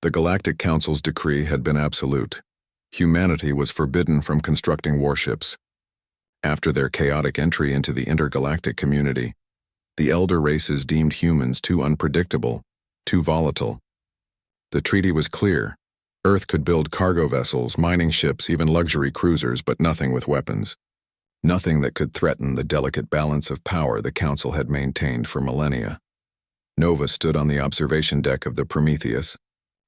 The Galactic Council's decree had been absolute. Humanity was forbidden from constructing warships. After their chaotic entry into the intergalactic community, the elder races deemed humans too unpredictable, too volatile. The treaty was clear. Earth could build cargo vessels, mining ships, even luxury cruisers, but nothing with weapons. Nothing that could threaten the delicate balance of power the Council had maintained for millennia. Nova stood on the observation deck of the Prometheus,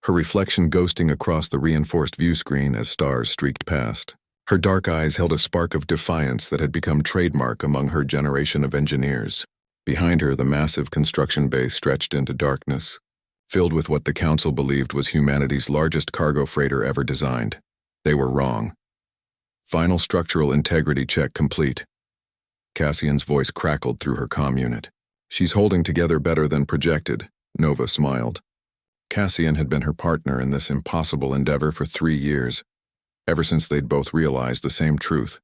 her reflection ghosting across the reinforced view screen as stars streaked past. Her dark eyes held a spark of defiance that had become trademark among her generation of engineers. Behind her, the massive construction base stretched into darkness, filled with what the Council believed was humanity's largest cargo freighter ever designed. They were wrong. Final structural integrity check complete. Cassian's voice crackled through her comm unit. She's holding together better than projected, Nova smiled. Cassian had been her partner in this impossible endeavor for 3 years, ever since they'd both realized the same truth.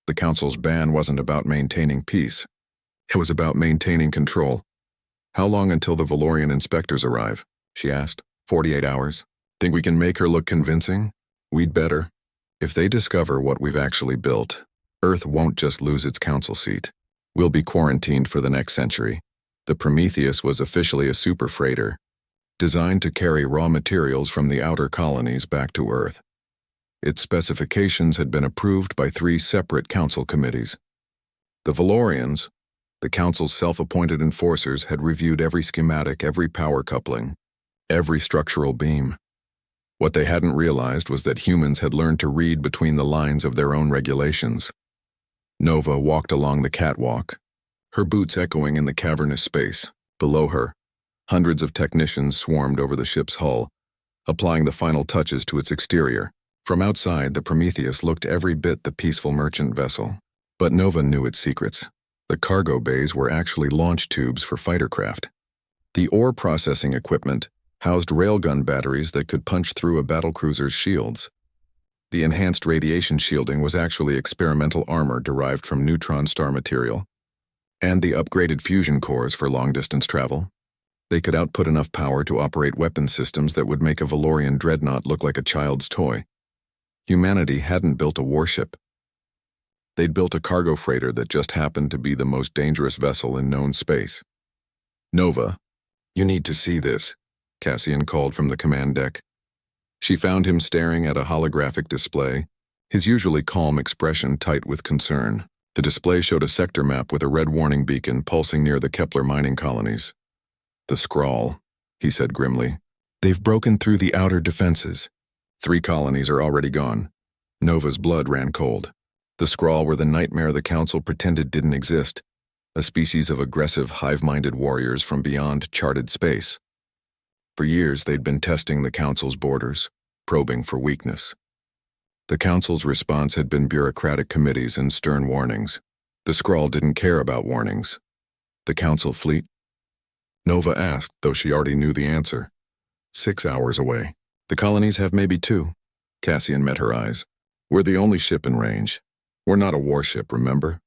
The Council's ban wasn't about maintaining peace. It was about maintaining control. How long until the Valorian inspectors arrive? She asked. 48 hours. Think we can make her look convincing? We'd better. If they discover what we've actually built, Earth won't just lose its council seat. We'll be quarantined for the next century. The Prometheus was officially a super freighter, designed to carry raw materials from the outer colonies back to Earth. Its specifications had been approved by 3 separate council committees. The Valorians, the council's self-appointed enforcers, had reviewed every schematic, every power coupling, every structural beam. What they hadn't realized was that humans had learned to read between the lines of their own regulations. Nova walked along the catwalk, her boots echoing in the cavernous space. Below her, hundreds of technicians swarmed over the ship's hull, applying the final touches to its exterior. From outside, the Prometheus looked every bit the peaceful merchant vessel. But Nova knew its secrets. The cargo bays were actually launch tubes for fighter craft. The ore processing equipment housed railgun batteries that could punch through a battlecruiser's shields. The enhanced radiation shielding was actually experimental armor derived from neutron star material. And the upgraded fusion cores for long-distance travel. They could output enough power to operate weapon systems that would make a Valorian dreadnought look like a child's toy. Humanity hadn't built a warship. They'd built a cargo freighter that just happened to be the most dangerous vessel in known space. Nova, you need to see this, Cassian called from the command deck. She found him staring at a holographic display, his usually calm expression tight with concern. The display showed a sector map with a red warning beacon pulsing near the Kepler mining colonies. The scrawl, he said grimly. They've broken through the outer defenses. 3 colonies are already gone. Nova's blood ran cold. The scrawl were the nightmare the Council pretended didn't exist, a species of aggressive, hive-minded warriors from beyond charted space. For years, they'd been testing the Council's borders, probing for weakness. The Council's response had been bureaucratic committees and stern warnings. The scrawl didn't care about warnings. The Council fleet? Nova asked, though she already knew the answer. 6 hours away. The colonies have maybe 2. Cassian met her eyes. We're the only ship in range. We're not a warship, remember?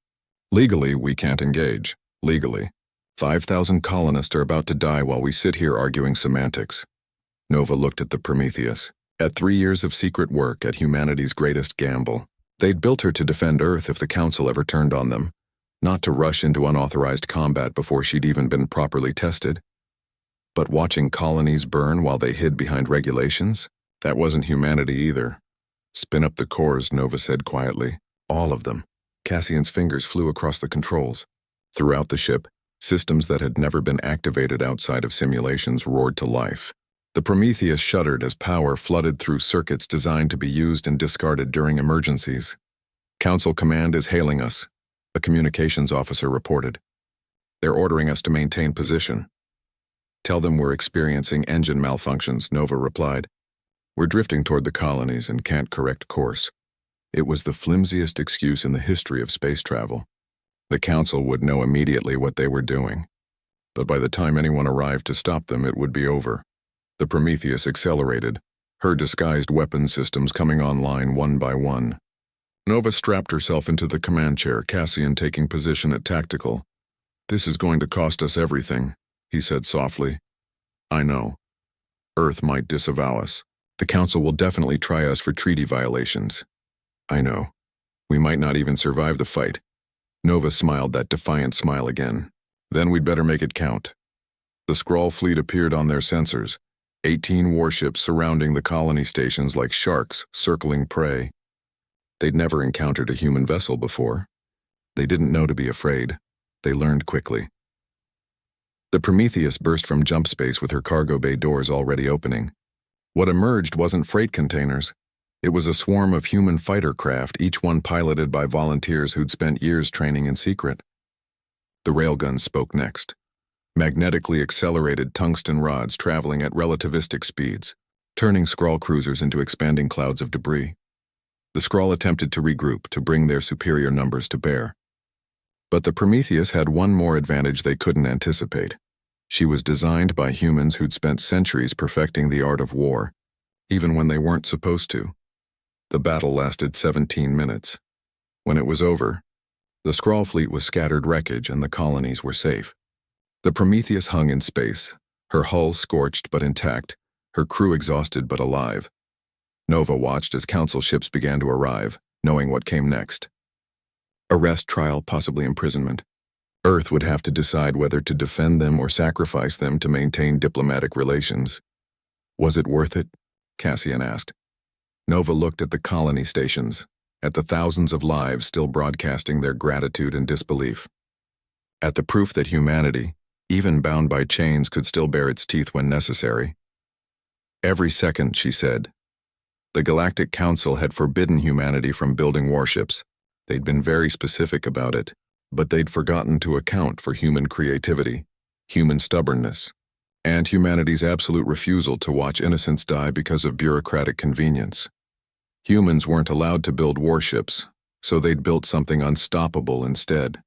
Legally, we can't engage. Legally. 5,000 colonists are about to die while we sit here arguing semantics. Nova looked at the Prometheus. At 3 years of secret work, at humanity's greatest gamble. They'd built her to defend Earth if the Council ever turned on them, not to rush into unauthorized combat before she'd even been properly tested. But watching colonies burn while they hid behind regulations? That wasn't humanity either. Spin up the cores, Nova said quietly. All of them. Cassian's fingers flew across the controls. Throughout the ship, systems that had never been activated outside of simulations roared to life. The Prometheus shuddered as power flooded through circuits designed to be used and discarded during emergencies. Council Command is hailing us, a communications officer reported. They're ordering us to maintain position. Tell them we're experiencing engine malfunctions, Nova replied. We're drifting toward the colonies and can't correct course. It was the flimsiest excuse in the history of space travel. The Council would know immediately what they were doing. But by the time anyone arrived to stop them, it would be over. The Prometheus accelerated, her disguised weapon systems coming online one by one. Nova strapped herself into the command chair, Cassian taking position at tactical. This is going to cost us everything, he said softly. I know. Earth might disavow us. The Council will definitely try us for treaty violations. I know. We might not even survive the fight. Nova smiled that defiant smile again. Then we'd better make it count. The Skrull fleet appeared on their sensors, 18 warships surrounding the colony stations like sharks circling prey. They'd never encountered a human vessel before. They didn't know to be afraid. They learned quickly. The Prometheus burst from jump space with her cargo bay doors already opening. What emerged wasn't freight containers. It was a swarm of human fighter craft, each one piloted by volunteers who'd spent years training in secret. The railguns spoke next. Magnetically accelerated tungsten rods traveling at relativistic speeds, turning Skrull cruisers into expanding clouds of debris. The Skrull attempted to regroup to bring their superior numbers to bear. But the Prometheus had one more advantage they couldn't anticipate. She was designed by humans who'd spent centuries perfecting the art of war, even when they weren't supposed to. The battle lasted 17 minutes. When it was over, the Skrull fleet was scattered wreckage and the colonies were safe. The Prometheus hung in space, her hull scorched but intact, her crew exhausted but alive. Nova watched as Council ships began to arrive, knowing what came next. Arrest, trial, possibly imprisonment. Earth would have to decide whether to defend them or sacrifice them to maintain diplomatic relations. Was it worth it? Cassian asked. Nova looked at the colony stations, at the thousands of lives still broadcasting their gratitude and disbelief. At the proof that humanity, even bound by chains, could still bare its teeth when necessary. Every second, she said. The Galactic Council had forbidden humanity from building warships. They'd been very specific about it, but they'd forgotten to account for human creativity, human stubbornness, and humanity's absolute refusal to watch innocents die because of bureaucratic convenience. Humans weren't allowed to build warships, so they'd built something unstoppable instead.